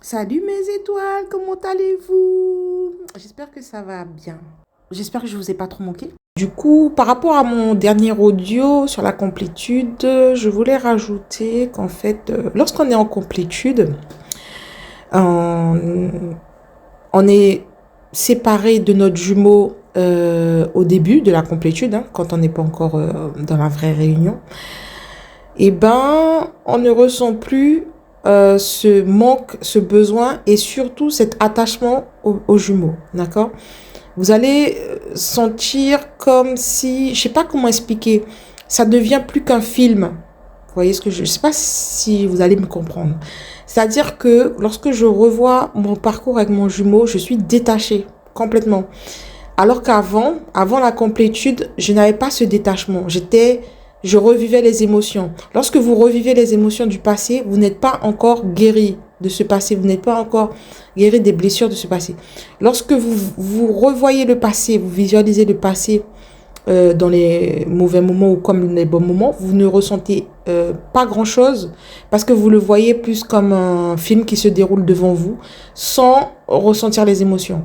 Salut mes étoiles, comment allez-vous? J'espère que ça va bien. J'espère que je vous ai pas trop manqué. Du coup, par rapport à mon dernier audio sur la complétude, je voulais rajouter qu'en fait, lorsqu'on est en complétude, on, on est séparé de notre jumeau au début de la complétude, hein, quand on n'est pas encore dans la vraie réunion. Et ben, on ne ressent plus ce manque, ce besoin et surtout cet attachement aux jumeaux, d'accord? Vous allez sentir comme si, je sais pas comment expliquer, ça devient plus qu'un film. Vous voyez ce que je sais pas si vous allez me comprendre. C'est-à-dire que lorsque je revois mon parcours avec mon jumeau, je suis détachée complètement. Alors qu'avant, avant la complétude, je n'avais pas ce détachement. Je revivais les émotions. Lorsque vous revivez les émotions du passé, vous n'êtes pas encore guéri de ce passé. Vous n'êtes pas encore guéri des blessures de ce passé. Lorsque vous revoyez le passé, vous visualisez le passé dans les mauvais moments ou comme les bons moments, vous ne ressentez pas grand-chose parce que vous le voyez plus comme un film qui se déroule devant vous sans ressentir les émotions.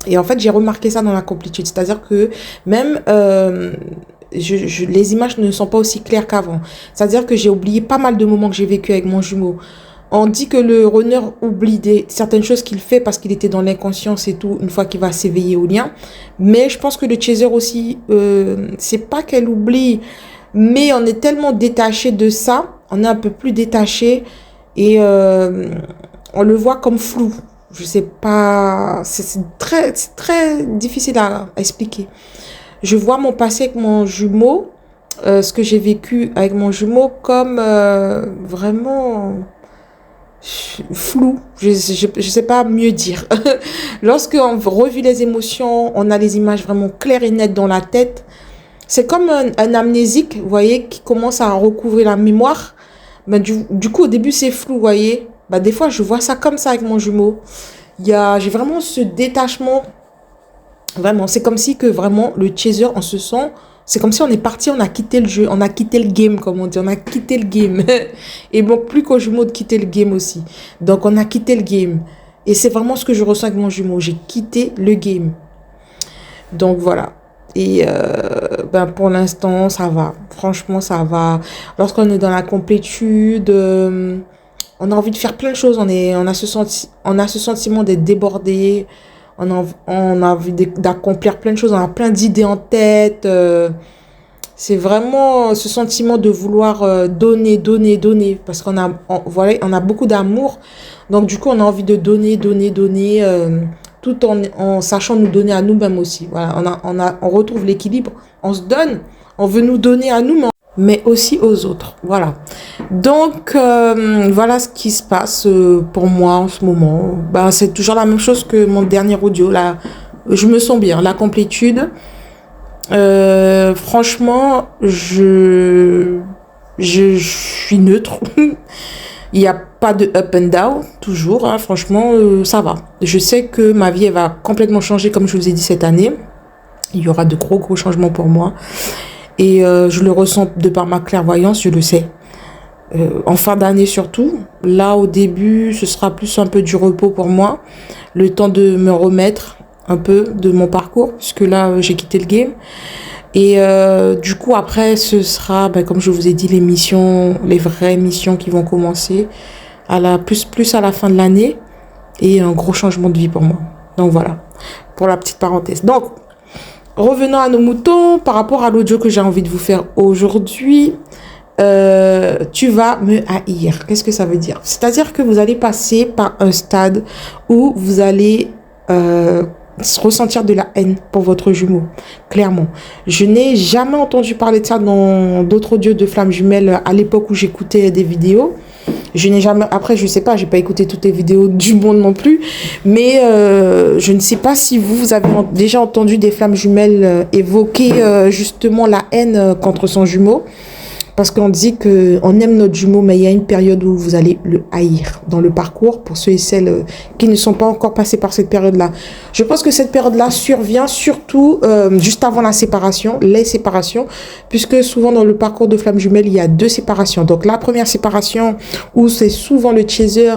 Et en fait, j'ai remarqué ça dans la complétude. C'est-à-dire que même les images ne sont pas aussi claires qu'avant. C'est-à-dire que j'ai oublié pas mal de moments que j'ai vécu avec mon jumeau. On dit que le runner oublie certaines choses qu'il fait parce qu'il était dans l'inconscience et tout, une fois qu'il va s'éveiller au lien. Mais je pense que le chaser aussi, c'est pas qu'elle oublie, mais on est tellement détaché de ça, on est un peu plus détaché et on le voit comme flou. Je sais pas, c'est très difficile à expliquer. Je vois mon passé avec mon jumeau, ce que j'ai vécu avec mon jumeau comme vraiment flou. Je sais pas mieux dire. Lorsqu'on revit les émotions, on a les images vraiment claires et nettes dans la tête. C'est comme un amnésique, vous voyez, qui commence à recouvrir la mémoire. Mais du coup, au début, c'est flou, vous voyez. Bah, des fois, je vois ça comme ça avec mon jumeau. J'ai vraiment ce détachement. Vraiment, c'est comme si que vraiment le chaser, on se sent, c'est comme si on est parti, on a quitté le jeu, on a quitté le game, comme on dit, on a quitté le game. Et bon, plus qu'au jumeau de quitter le game aussi. Donc, on a quitté le game. Et c'est vraiment ce que je ressens avec mon jumeau. J'ai quitté le game. Donc, voilà. Et ben pour l'instant, ça va. Franchement, ça va. Lorsqu'on est dans la complétude, on a envie de faire plein de choses. On a ce sentiment d'être débordé. On a envie d'accomplir plein de choses. On a plein d'idées en tête. C'est vraiment ce sentiment de vouloir donner, donner, donner. Parce voilà, on a beaucoup d'amour. Donc, du coup, on a envie de donner, donner, donner. Tout en sachant nous donner à nous-mêmes aussi. Voilà, on retrouve l'équilibre. On se donne. On veut nous donner à nous, mais aussi aux autres. Voilà. Donc, voilà ce qui se passe pour moi en ce moment. Ben, c'est toujours la même chose que mon dernier audio. Là, je me sens bien. La complétude. Franchement, je suis neutre. Il n'y a pas de up and down, toujours. Hein, franchement, ça va. Je sais que ma vie, elle va complètement changer, comme je vous ai dit, cette année. Il y aura de gros, gros changements pour moi. Et je le ressens de par ma clairvoyance, je le sais. En fin d'année surtout. Là, au début, ce sera plus un peu du repos pour moi. Le temps de me remettre un peu de mon parcours, puisque là, j'ai quitté le game. Et du coup, après, ce sera, ben, comme je vous ai dit, les missions, les vraies missions qui vont commencer plus à la fin de l'année. Et un gros changement de vie pour moi. Donc voilà, pour la petite parenthèse. Donc, revenons à nos moutons, par rapport à l'audio que j'ai envie de vous faire aujourd'hui, tu vas me haïr. Qu'est-ce que ça veut dire? C'est-à-dire que vous allez passer par un stade où vous allez ressentir de la haine pour votre jumeau, clairement. Je n'ai jamais entendu parler de ça dans d'autres audios de flammes jumelles à l'époque où j'écoutais des vidéos. Je n'ai jamais, après je sais pas, j'ai pas écouté toutes les vidéos du monde non plus, mais je ne sais pas si vous avez déjà entendu des flammes jumelles évoquer justement la haine contre son jumeau. Parce qu'on dit qu'on aime notre jumeau, mais il y a une période où vous allez le haïr dans le parcours, pour ceux et celles qui ne sont pas encore passés par cette période-là. Je pense que cette période-là survient surtout juste avant la séparation, les séparations, puisque souvent dans le parcours de flammes jumelles, il y a deux séparations. Donc la première séparation où c'est souvent le chaser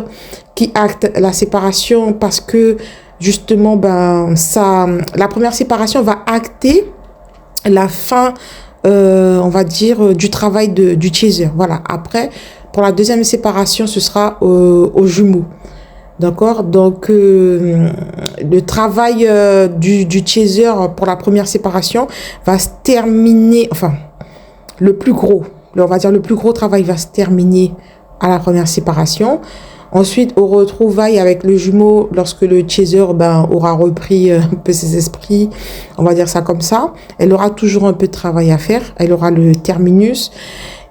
qui acte la séparation parce que justement, ben, ça, la première séparation va acter la fin, on va dire, du travail du chaser. Voilà. Après, pour la deuxième séparation, ce sera aux jumeaux. D'accord? Donc, le travail du chaser pour la première séparation va se terminer, enfin, le plus gros, on va dire le plus gros travail va se terminer à la première séparation. Ensuite, au retrouvailles avec le jumeau, lorsque le chaser ben, aura repris un peu ses esprits, on va dire ça comme ça, elle aura toujours un peu de travail à faire. Elle aura le terminus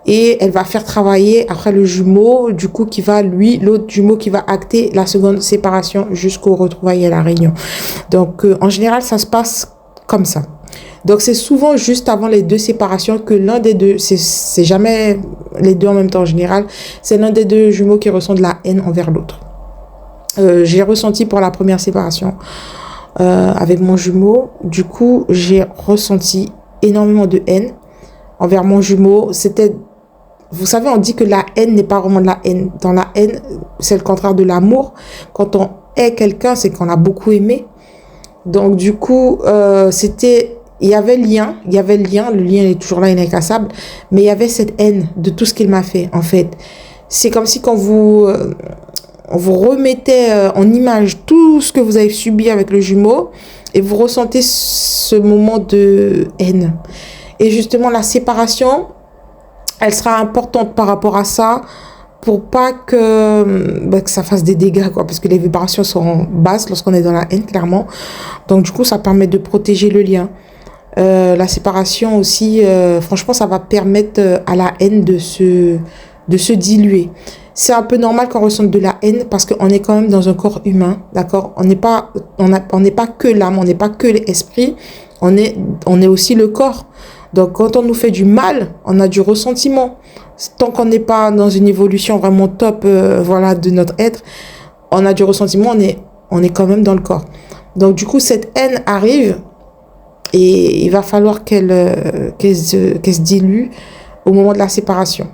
et elle va faire travailler après le jumeau, du coup, qui va, lui, l'autre jumeau qui va acter la seconde séparation jusqu'au retrouvailles et à la réunion. Donc, en général, ça se passe comme ça. Donc, c'est souvent juste avant les deux séparations que l'un des deux, c'est jamais les deux en même temps en général, c'est l'un des deux jumeaux qui ressent de la haine envers l'autre. J'ai ressenti pour la première séparation avec mon jumeau. Du coup, j'ai ressenti énormément de haine envers mon jumeau. C'était, vous savez, on dit que la haine n'est pas vraiment de la haine. Dans la haine, c'est le contraire de l'amour. Quand on hait quelqu'un, c'est qu'on a beaucoup aimé. Donc, du coup, c'était... Il y avait le lien, le lien est toujours là, incassable, mais il y avait cette haine de tout ce qu'il m'a fait, en fait. C'est comme si quand on vous remettez en image tout ce que vous avez subi avec le jumeau, et vous ressentez ce moment de haine. Et justement, la séparation, elle sera importante par rapport à ça, pour pas que ça fasse des dégâts, quoi, parce que les vibrations sont basses lorsqu'on est dans la haine, clairement. Donc, du coup, ça permet de protéger le lien. La séparation aussi, franchement, ça va permettre à la haine de se diluer. C'est un peu normal qu'on ressente de la haine parce qu'on est quand même dans un corps humain, d'accord? On n'est pas que l'âme, on n'est pas que l'esprit, on est aussi le corps. Donc, quand on nous fait du mal, on a du ressentiment. Tant qu'on n'est pas dans une évolution vraiment top, voilà, de notre être, on a du ressentiment, on est quand même dans le corps. Donc, du coup, cette haine arrive. Et il va falloir qu'elle se dilue au moment de la séparation.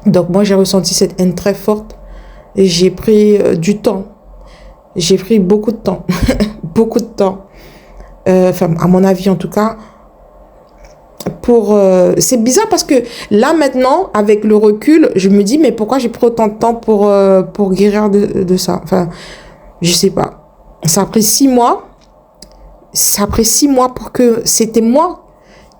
Donc moi, j'ai ressenti cette haine très forte. Et j'ai pris du temps. J'ai pris beaucoup de temps. Beaucoup de temps. Enfin, à mon avis, en tout cas. C'est bizarre parce que là, maintenant, avec le recul, je me dis, mais pourquoi j'ai pris autant de temps pour guérir de ça? Enfin, je sais pas. Ça a pris 6 mois. Ça a pris 6 mois pour que c'était moi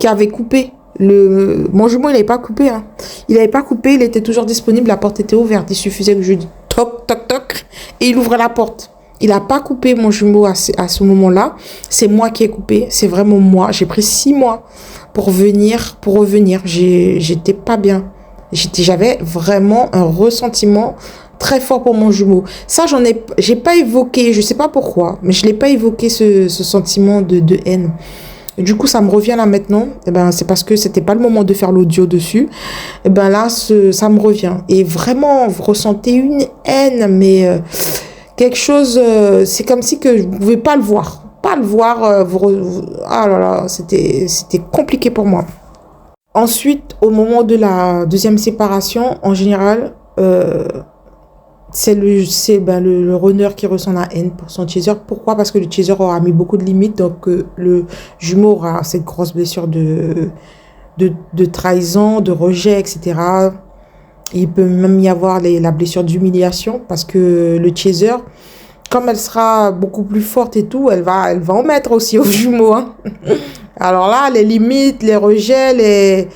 qui avait coupé. Mon jumeau, il n'avait pas coupé. Hein. Il n'avait pas coupé, il était toujours disponible, la porte était ouverte. Il suffisait que je dise toc, toc, toc, et il ouvrait la porte. Il n'a pas coupé mon jumeau à ce moment-là. C'est moi qui ai coupé, c'est vraiment moi. J'ai pris 6 mois pour revenir. J'étais pas bien. J'avais vraiment un ressentiment très fort pour mon jumeau. Ça, j'ai pas évoqué, je sais pas pourquoi, mais je l'ai pas évoqué ce sentiment de haine. Et du coup, ça me revient là maintenant. Et ben, c'est parce que c'était pas le moment de faire l'audio dessus. Et ben là, ça me revient. Et vraiment, vous ressentez une haine, mais quelque chose, c'est comme si que je pouvais pas le voir. Pas le voir, ah là là, c'était compliqué pour moi. Ensuite, au moment de la deuxième séparation, en général, c'est le runner qui ressent la haine pour son chaser. Pourquoi? Parce que le chaser aura mis beaucoup de limites. Donc, le jumeau aura cette grosse blessure de trahison, de rejet, etc. Il peut même y avoir la blessure d'humiliation parce que le chaser, comme elle sera beaucoup plus forte et tout, elle va en mettre aussi au jumeau. Hein. Alors là, les limites, les rejets,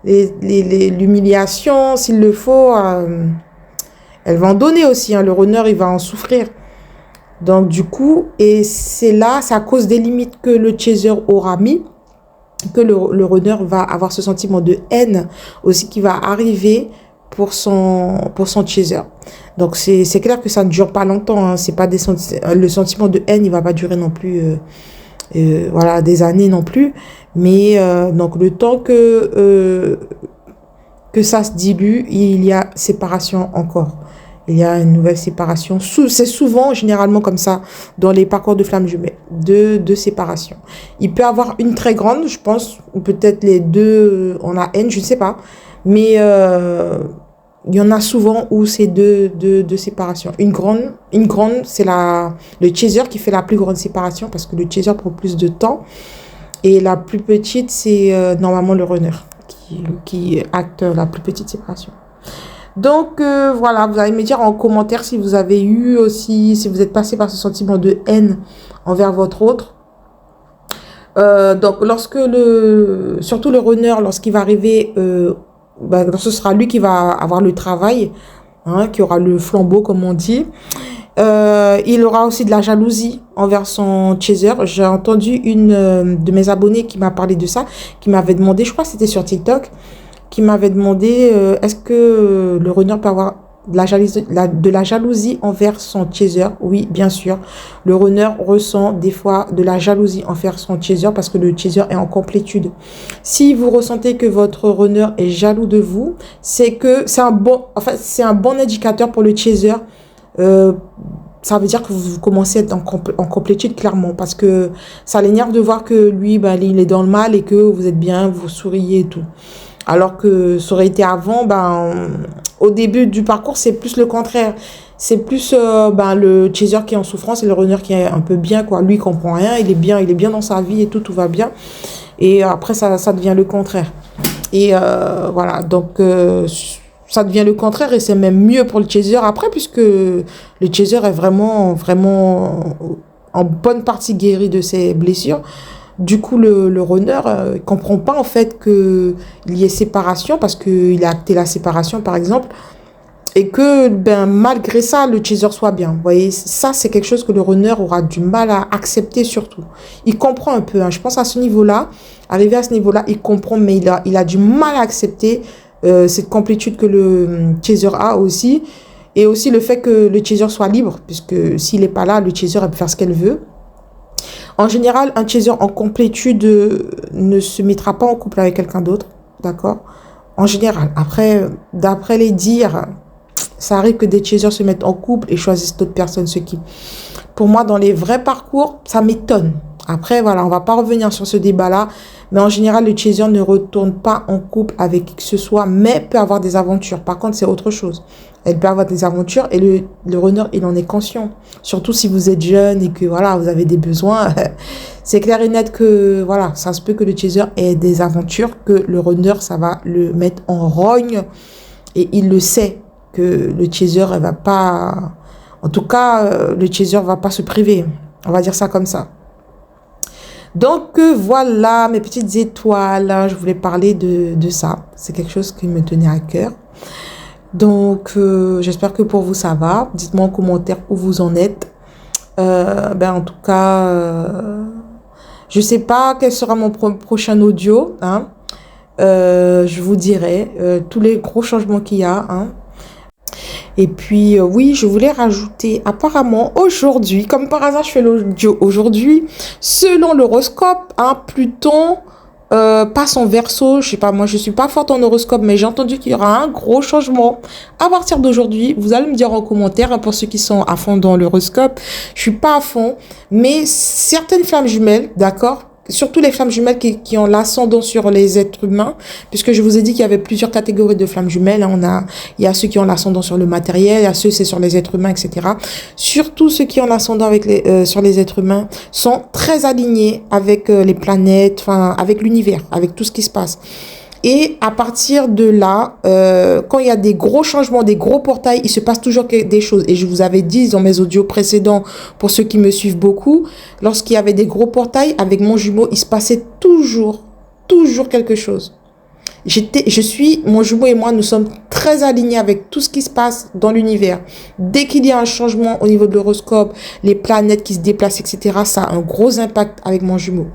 l'humiliation, s'il le faut... elle va en donner aussi, hein. Le runner, il va en souffrir. Donc, du coup, et c'est à cause des limites que le chaser aura mis, que le runner va avoir ce sentiment de haine aussi qui va arriver pour son chaser. Donc, c'est clair que ça ne dure pas longtemps, hein. C'est pas le sentiment de haine, il va pas durer non plus, voilà, des années non plus. Mais, donc, le temps que ça se dilue, il y a séparation encore. Il y a une nouvelle séparation. C'est souvent, généralement comme ça, dans les parcours de flammes jumelles, de séparation. Il peut y avoir une très grande, je pense, ou peut-être les deux, on a haine, je ne sais pas. Mais il y en a souvent où c'est deux séparations. Une grande c'est le chaser qui fait la plus grande séparation parce que le chaser prend plus de temps. Et la plus petite, c'est normalement le runner qui acte la plus petite séparation. Donc voilà, vous allez me dire en commentaire si vous avez eu aussi, si vous êtes passé par ce sentiment de haine envers votre autre. Donc surtout le runner, lorsqu'il va arriver, ce sera lui qui va avoir le travail, hein, qui aura le flambeau comme on dit. Il aura aussi de la jalousie envers son chaser. J'ai entendu une de mes abonnés qui m'a parlé de ça, qui m'avait demandé, je crois que c'était sur TikTok, qui m'avait demandé est-ce que le runner peut avoir de la jalousie envers son chaser? Oui, bien sûr. Le runner ressent des fois de la jalousie envers son chaser parce que le chaser est en complétude. Si vous ressentez que votre runner est jaloux de vous, c'est que c'est un bon indicateur pour le chaser. Ça veut dire que vous commencez à être en complétude clairement parce que ça l'énerve de voir que lui, il est dans le mal et que vous êtes bien, vous souriez et tout. Alors que ça aurait été avant, au début du parcours, c'est plus le contraire. C'est plus le chaser qui est en souffrance et le runner qui est un peu bien, quoi. Lui, il comprend rien, il est bien dans sa vie et tout va bien. Et après, ça devient le contraire. Et voilà, donc ça devient le contraire et c'est même mieux pour le chaser après puisque le chaser est vraiment, vraiment en bonne partie guéri de ses blessures. Du coup, le runner ne comprend pas en fait qu'il y ait séparation parce qu'il a acté la séparation par exemple et que malgré ça, le chaser soit bien. Vous voyez, ça c'est quelque chose que le runner aura du mal à accepter surtout. Il comprend un peu, hein. Je pense à ce niveau-là, arrivé à ce niveau-là, il comprend mais il a du mal à accepter cette complétude que le chaser a aussi. Et aussi le fait que le chaser soit libre puisque s'il n'est pas là, le chaser elle peut faire ce qu'elle veut. En général, un chaser en complétude ne se mettra pas en couple avec quelqu'un d'autre, d'accord? En général. Après, d'après les dires, ça arrive que des chasers se mettent en couple et choisissent d'autres personnes, ce qui, pour moi, dans les vrais parcours, ça m'étonne. Après, voilà, on va pas revenir sur ce débat-là, mais en général, le chaser ne retourne pas en couple avec qui que ce soit, mais peut avoir des aventures. Par contre, c'est autre chose. Elle peut avoir des aventures et le runner, il en est conscient. Surtout si vous êtes jeune et que voilà, vous avez des besoins. C'est clair et net que voilà, ça se peut que le chaser ait des aventures, que le runner, ça va le mettre en rogne. Et il le sait que le chaser, elle va pas... En tout cas, le chaser va pas se priver. On va dire ça comme ça. Donc voilà mes petites étoiles, je voulais parler de ça. C'est quelque chose qui me tenait à cœur. Donc j'espère que pour vous ça va. Dites-moi en commentaire où vous en êtes. En tout cas, je sais pas quel sera mon prochain audio. Hein. Je vous dirai tous les gros changements qu'il y a. Hein. Et puis, oui, je voulais rajouter, apparemment, aujourd'hui, comme par hasard, je fais l'audio aujourd'hui, selon l'horoscope, Pluton passe en Verseau. Je sais pas, moi, je suis pas forte en horoscope, mais j'ai entendu qu'il y aura un gros changement à partir d'aujourd'hui. Vous allez me dire en commentaire, pour ceux qui sont à fond dans l'horoscope, je suis pas à fond, mais certaines flammes jumelles, d'accord? Surtout les flammes jumelles qui ont l'ascendant sur les êtres humains, puisque je vous ai dit qu'il y avait plusieurs catégories de flammes jumelles. Il y a ceux qui ont l'ascendant sur le matériel, il y a ceux c'est sur les êtres humains, etc. Surtout ceux qui ont l'ascendant sur les êtres humains sont très alignés avec les planètes, avec l'univers, avec tout ce qui se passe. Et à partir de là, quand il y a des gros changements, des gros portails, il se passe toujours des choses. Et je vous avais dit dans mes audios précédents, pour ceux qui me suivent beaucoup, lorsqu'il y avait des gros portails, avec mon jumeau, il se passait toujours quelque chose. Mon jumeau et moi, nous sommes très alignés avec tout ce qui se passe dans l'univers. Dès qu'il y a un changement au niveau de l'horoscope, les planètes qui se déplacent, etc., ça a un gros impact avec mon jumeau.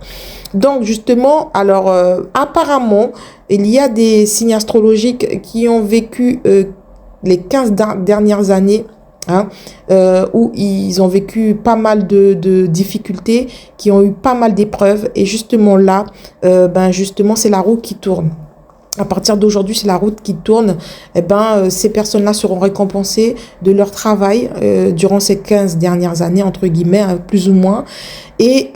Donc, justement, alors, apparemment, il y a des signes astrologiques qui ont vécu les 15 dernières années, où ils ont vécu pas mal de difficultés, qui ont eu pas mal d'épreuves. Et justement là, justement, c'est la roue qui tourne. À partir d'aujourd'hui, c'est la route qui tourne. Ces personnes-là seront récompensées de leur travail durant ces 15 dernières années, entre guillemets, plus ou moins. Et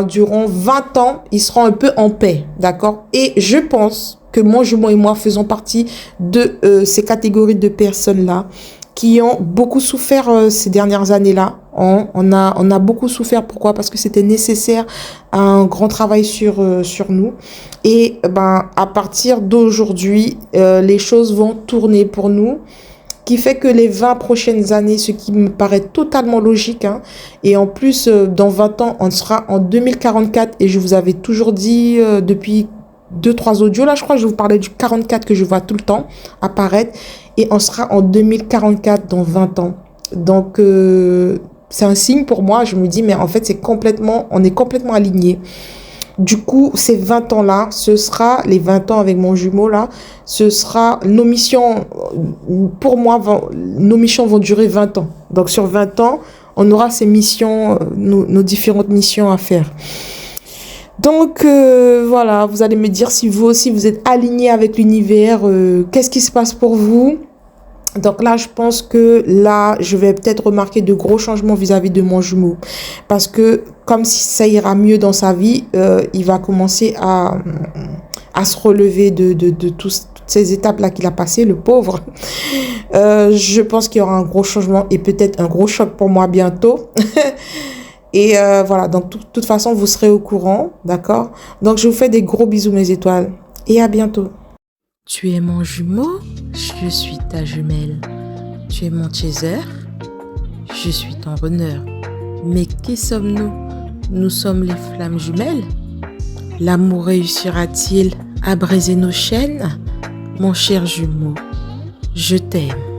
durant 20 ans, ils seront un peu en paix, d'accord? Et je pense que mon jumeau et moi faisons partie de ces catégories de personnes-là qui ont beaucoup souffert ces dernières années-là. On a beaucoup souffert. Pourquoi? Parce que c'était nécessaire à un grand travail sur nous. Et ben, à partir d'aujourd'hui, les choses vont tourner pour nous, qui fait que les 20 prochaines années, ce qui me paraît totalement logique, hein, et en plus, dans 20 ans, on sera en 2044, et je vous avais toujours dit depuis 2-3 audios, là, je crois que je vous parlais du 44 que je vois tout le temps apparaître, et on sera en 2044 dans 20 ans. Donc, c'est un signe pour moi, je me dis, mais en fait, on est complètement alignés. Du coup, ces 20 ans-là, ce sera les 20 ans avec mon jumeau là, ce sera nos missions, pour moi, nos missions vont durer 20 ans. Donc sur 20 ans, on aura ces missions, nos différentes missions à faire. Donc voilà, vous allez me dire si vous aussi vous êtes aligné avec l'univers, qu'est-ce qui se passe pour vous? Donc là, je pense que là, je vais peut-être remarquer de gros changements vis-à-vis de mon jumeau. Parce que comme si ça ira mieux dans sa vie, il va commencer à se relever de toutes ces étapes-là qu'il a passées, le pauvre. Je pense qu'il y aura un gros changement et peut-être un gros choc pour moi bientôt. Et voilà, donc de toute façon, vous serez au courant, d'accord? Donc je vous fais des gros bisous mes étoiles et à bientôt. Tu es mon jumeau, je suis ta jumelle. Tu es mon chaser, je suis ton runner. Mais qui sommes-nous? Nous sommes les flammes jumelles. L'amour réussira-t-il à briser nos chaînes? Mon cher jumeau, je t'aime.